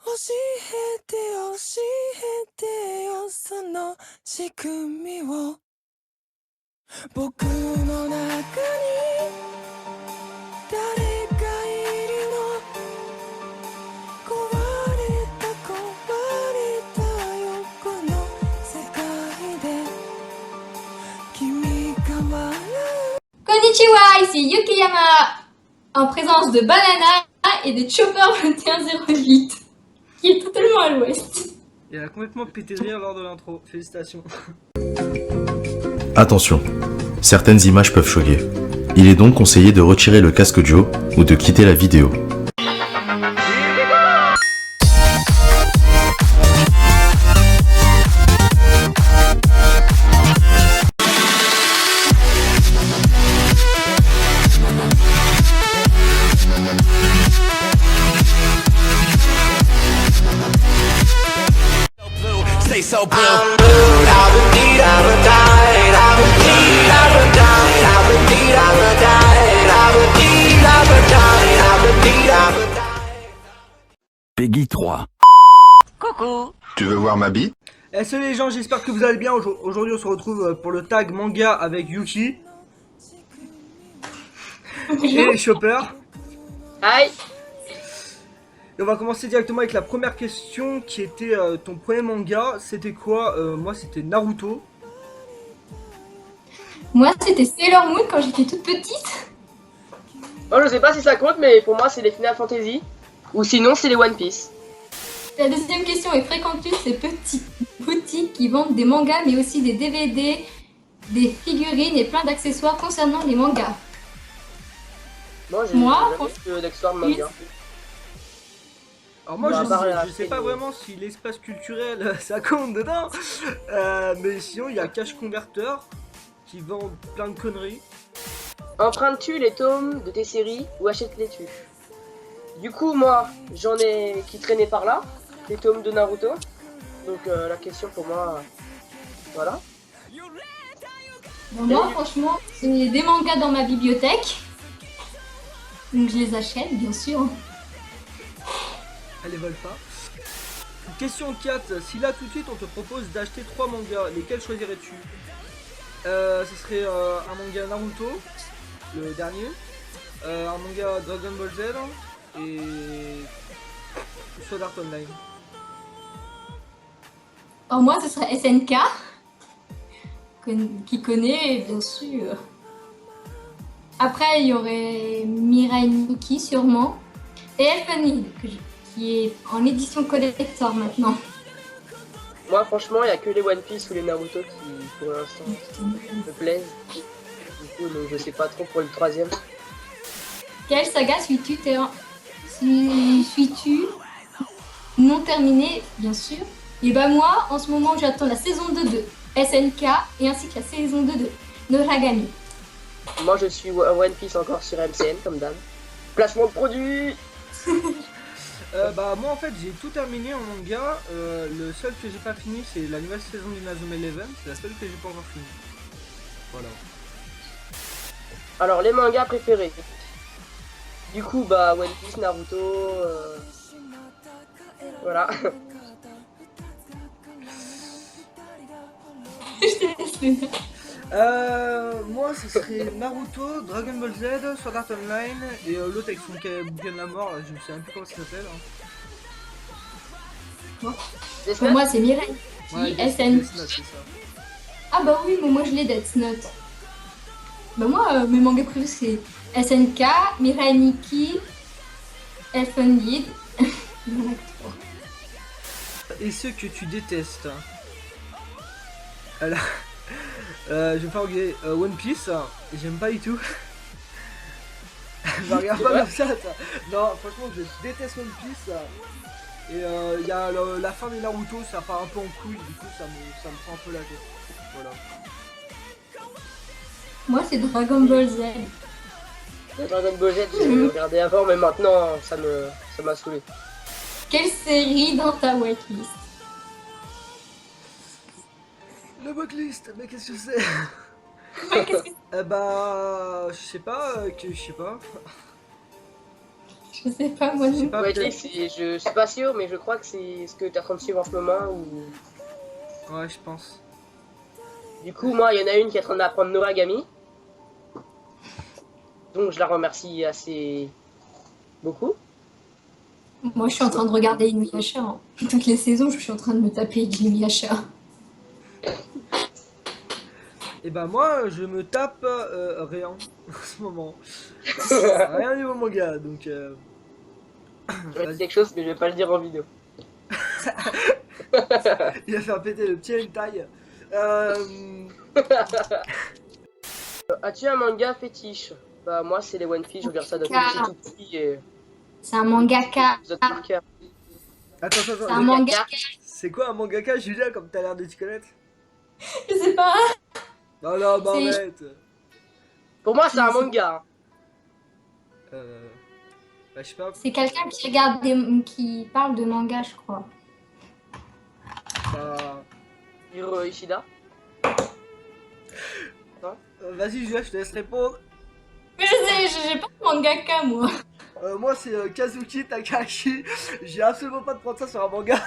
教えて教えてよその仕組みを僕の中に誰かいるの壊れたよこの世界で君が笑う Konnichiwa, ici Yukiyama, en présence de Banana et de Chopper 2108, qui est totalement à l'ouest. Il a complètement pété de rire lors de l'intro, félicitations. Attention, certaines images peuvent choquer. Il est donc conseillé de retirer le casque Joe ou de quitter la vidéo. So blue. I'm blue, I would need, I would die, I would need, I would die, I would need, I would die, I would need, I would die, I would need, I would die. Peggy 3. Coucou. Tu veux voir ma bite? Eh salut les gens, j'espère que vous allez bien. Aujourd'hui on se retrouve pour le tag manga avec Yuki et Chopper. Aïe. Et on va commencer directement avec la première question qui était ton premier manga, c'était quoi? Moi c'était Naruto. Moi, c'était Sailor Moon quand j'étais toute petite. Moi je sais pas si ça compte, mais pour moi c'est les Final Fantasy. Ou sinon c'est les One Piece. La deuxième question est fréquentes-tu ces petites boutiques qui vendent des mangas, mais aussi des DVD, des figurines et plein d'accessoires concernant les mangas? Moi j'ai d'accessoires de manga. Alors moi Bah, je sais pas vraiment si l'espace culturel ça compte dedans, mais sinon il y a Cash Converter qui vend plein de conneries. Empruntes-tu les tomes de tes séries ou achètes-les-tu? Du coup moi j'en ai qui traînaient par là, les tomes de Naruto. Donc la question pour moi, voilà. Bon, moi, franchement, c'est des mangas dans ma bibliothèque. Donc je les achète, bien sûr. Elle les vole pas. Question 4. Si là tout de suite on te propose d'acheter 3 mangas, lesquels choisirais-tu? Ce serait un manga Naruto, le dernier, un manga Dragon Ball Z et Sword Art Online. Alors moi, ce serait SNK, qui connaît, bien sûr. Après, il y aurait Mirai Nikki, sûrement. Et Elfen Lied, qui est en édition collector maintenant. Moi franchement il y a que les One Piece ou les Naruto qui pour l'instant me plaisent. Du coup donc je sais pas trop pour le troisième. Quelle saga suis-tu non terminée, bien sûr. Et bah moi, en ce moment, j'attends la saison 2 de SNK et ainsi que la saison 2 de Noragami. Moi je suis One Piece encore sur MCN comme d'hab. Placement de produit. Bah moi en fait j'ai tout terminé en manga, le seul que j'ai pas fini c'est la nouvelle saison d'Inazuma Eleven, c'est la seule que j'ai pas encore fini. Voilà. Alors les mangas préférés. Du coup bah One Piece, Naruto, voilà. Moi ce serait Naruto, Dragon Ball Z, Sword Art Online et l'autre avec son bouquin de la mort, là, je ne sais même plus comment ça s'appelle. Hein. Pour moi c'est Mirai Ouais, SNK. c'est ça. Ah bah oui, mais moi je l'ai Death Note. Bah moi, mes mangas préférés c'est SNK, Mirai Nikki, Elfen Lied. Et ceux que tu détestes? Alors, je vais pas regarder One Piece, j'aime pas du tout. Bah regarde pas comme ça. Non, franchement je déteste One Piece. Et il y a la fin des Naruto, ça part un peu en couille, du coup ça me prend un peu la tête. Voilà. Moi c'est Dragon Ball Z. Dragon Ball Z j'ai regardé avant mais maintenant ça m'a saoulé. Quelle série dans ta whitelist? La backlist, mais qu'est-ce que c'est? Bah je sais pas. Je sais pas, moi Je sais non. pas, Ouais, peut-être. je suis pas sûr, mais je crois que c'est ce que t'es en train de suivre en ce moment. Ou... Ouais, je pense. Du coup, moi, il y en a une qui est en train d'apprendre l'origami. Donc, je la remercie assez beaucoup. Moi, je suis en train de regarder Inuyasha. Hein. Toutes les saisons, je suis en train de me taper Inuyasha. Et bah moi, je me tape rien en ce moment. Rien niveau manga, donc... Je vais dire quelque chose, mais je vais pas le dire en vidéo. Il va faire péter le petit hentai. As-tu un manga fétiche? Bah, moi, c'est les One Piece, je regarde ça depuis que je suis tout petit et C'est un mangaka. vous êtes par cœur. Attends, C'est attends, un mangaka. c'est quoi un mangaka, Julia, comme t'as l'air de t'y connaître? Je sais pas. Non, non, bah C'est- arrête. Pour moi, c'est un manga. Bah, je sais pas, C'est quelqu'un qui regarde qui parle de manga, je crois. bah... Hiro Ishida. Vas-y, Julia, je te laisse répondre. Mais je sais, j'ai pas de mangaka, moi. Moi, c'est Kazuki Takahashi. J'ai absolument pas de prendre ça sur un manga.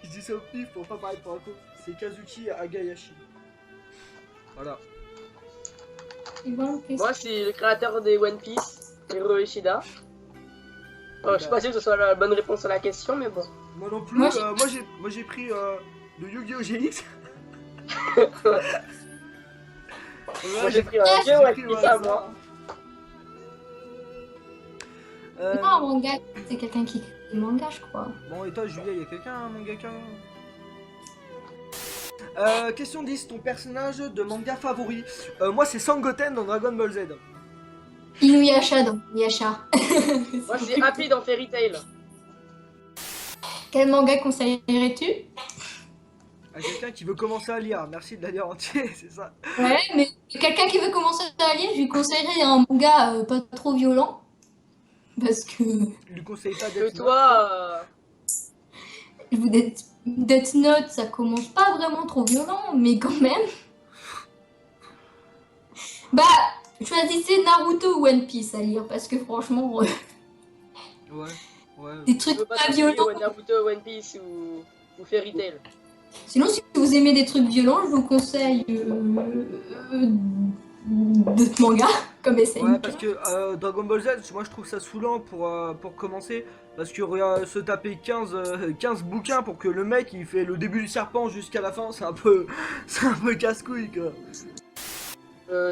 Je dis ça au pif pour pas paraître pour un con. C'est Kazuki Agayashi. Voilà. Moi, c'est le créateur des One Piece, Hiro Ishida. Je suis pas sûr que ce soit la bonne réponse à la question, mais bon. Moi non plus, Moi, moi j'ai pris le Yu-Gi-Oh! GX. Moi, j'ai pris un vieux One Piece à moi. Non, un manga, c'est quelqu'un qui écrit des mangas, je crois. Bon, et toi, Julia, y'a quelqu'un, un mangaka? Question 10, ton personnage de manga favori? Moi, c'est Sangoten dans Dragon Ball Z. Inuyasha dans Inuyasha. Moi, c'est Happy dans Fairy Tail. Quel manga conseillerais-tu? À quelqu'un qui veut commencer à lire, merci de la lire entier, c'est ça. Ouais, mais quelqu'un qui veut commencer à lire, je lui conseillerais un manga pas trop violent. Parce que Je lui conseille pas Que d'être toi, Death Note, ça commence pas vraiment trop violent, mais quand même. Bah, choisissez Naruto ou One Piece à lire, parce que franchement, Ouais, tu des veux trucs pas pas conseiller violents. Naruto, One Piece ou Fairy Tail. Sinon, si vous aimez des trucs violents, je vous conseille d'autres mangas, comme SNK. Ouais, parce que Dragon Ball Z, moi je trouve ça saoulant pour commencer. Parce que regarde, se taper 15 bouquins pour que le mec il fait le début du serpent jusqu'à la fin, c'est un peu casse-couille quoi.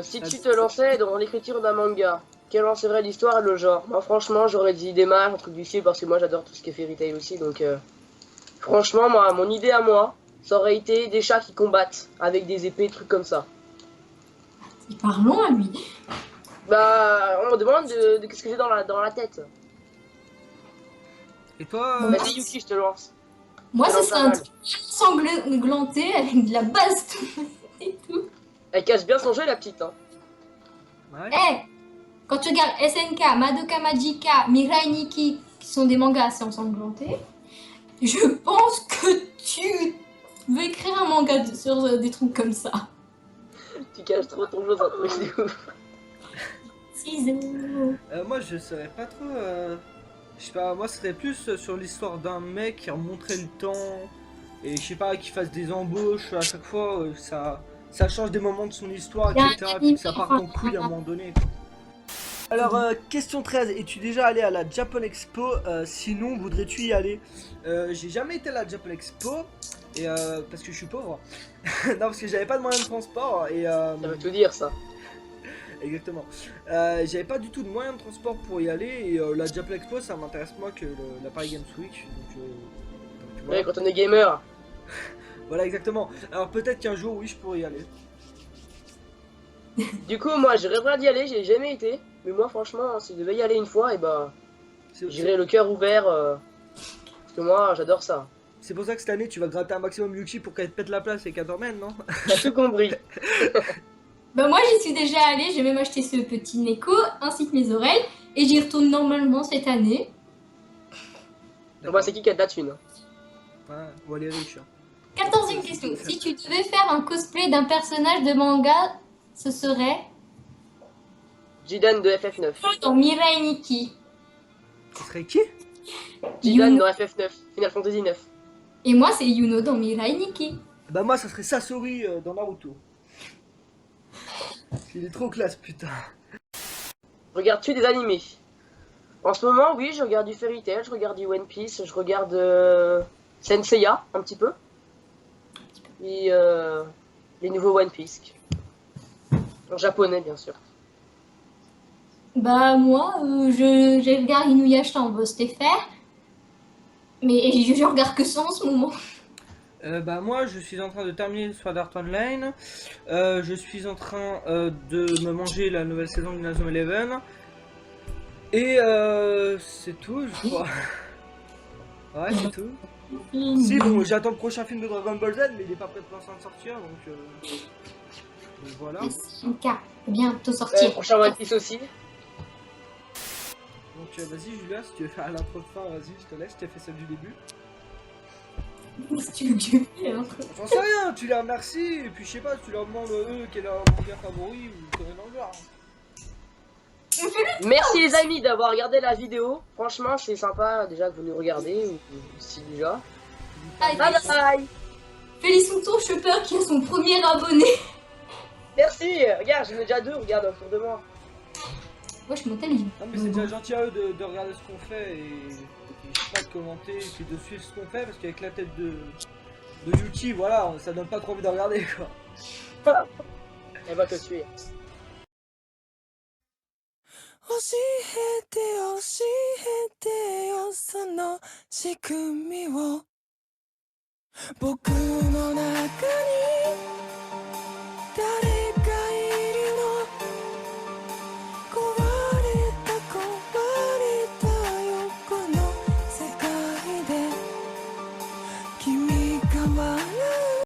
Si tu te lançais dans l'écriture d'un manga, quelle en serait l'histoire et le genre? Moi, franchement, j'aurais dit des mages, un truc du style, parce que moi j'adore tout ce qui est Fairy Tail aussi. Donc, franchement, moi, mon idée à moi, ça aurait été des chats qui combattent avec des épées, des trucs comme ça. Il parle loin, lui. Bah, on me demande de qu'est-ce que j'ai dans la tête. Et toi, Vas-y, Yuki, je te lance. Moi, C'est ce serait un pas mal. truc sanglanté avec de la base et tout. Elle cache bien son jeu, la petite. Hein. ouais. Eh, quand tu regardes SNK, Madoka Magica, Mirai Nikki, qui sont des mangas assez ensanglantés, je pense que tu veux écrire un manga sur des trucs comme ça. Tu caches trop ton jeu, c'est un truc de ouf. Ciseaux. Moi je saurais pas trop. Je sais pas, moi ce serait plus sur l'histoire d'un mec qui remonterait le temps et je sais pas, qui fasse des embauches à chaque fois, ça change des moments de son histoire, Il y a un etc. Puis que ça parte en anime, couille à un moment donné. Alors, question 13, es-tu déjà allé à la Japan Expo? Sinon, voudrais-tu y aller? J'ai jamais été à la Japan Expo, et parce que je suis pauvre. Non, parce que j'avais pas de moyen de transport, et Ça veut tout dire, ça. exactement. J'avais pas du tout de moyen de transport pour y aller, et la Japan Expo, ça m'intéresse moins que la Paris Games Week, donc Ouais, voilà. quand on est gamer. Voilà, exactement. Alors, peut-être qu'un jour, oui, je pourrais y aller. Du coup, moi, je rêverais d'y aller, j'ai jamais été. Mais moi, franchement, si je devais y aller une fois, et bah, j'irais le cœur ouvert. Parce que moi, j'adore ça. C'est pour ça que cette année, tu vas gratter un maximum Yuki pour qu'elle te pète la place et qu'elle t'emmène, non? T'as tout compris. Bah moi j'y suis déjà allée, j'ai même acheté ce petit Neko ainsi que mes oreilles et j'y retourne normalement cette année. Moi, c'est qui a de la thune? Ouais, ou elle est riche. Hein. 14e question. Si tu devais faire un cosplay d'un personnage de manga, ce serait Jidan de FF9. dans Mirai Nikki. Ce serait qui? Jidan Yuno. dans FF9, Final Fantasy 9. Et moi, c'est Yuno dans Mirai Nikki. Bah moi ça serait Sasori dans Naruto. Il est trop classe putain. Regardes-tu des animés? En ce moment, oui, je regarde du Fairy Tail, je regarde du One Piece, je regarde Senseiya un petit peu. Et les nouveaux One Piece. En japonais, bien sûr. Bah moi, je regarde Inuyasha en Boss TFR. Mais je regarde que ça en ce moment. Bah moi je suis en train de terminer Sword Art Online. Je suis en train de me manger la nouvelle saison de Inazuma Eleven. Et c'est tout je crois. Ouais c'est tout. Si bon j'attends le prochain film de Dragon Ball Z mais il est pas prêt pour l'instant de sortir donc voilà. SNK, bientôt Le sortir. prochain One Piece aussi. Donc vas-y Julia si tu veux faire l'intro de fin vas-y je te laisse, je t'ai fait celle du début. Si tu veux que je fasse. J'en sais rien, tu les remercies et puis je sais pas, tu leur demandes eux quel est leur manga favori ou conneries dans le genre. Merci les amis d'avoir regardé la vidéo. Franchement, c'est sympa déjà que vous nous regardez. Ou si déjà. Bye Bye bye. Félicitons Chopper qui a son premier abonné. Merci. Regarde, j'en ai déjà 2, regarde autour de moi. Moi je montais le Non mais c'est déjà gentil à eux de regarder ce qu'on fait et je sais pas de commenter et puis de suivre ce qu'on fait parce qu'avec la tête de Yuki, voilà, ça donne pas trop envie de regarder quoi. Elle va te tuer. 教えて教えてよその仕組みを僕の中に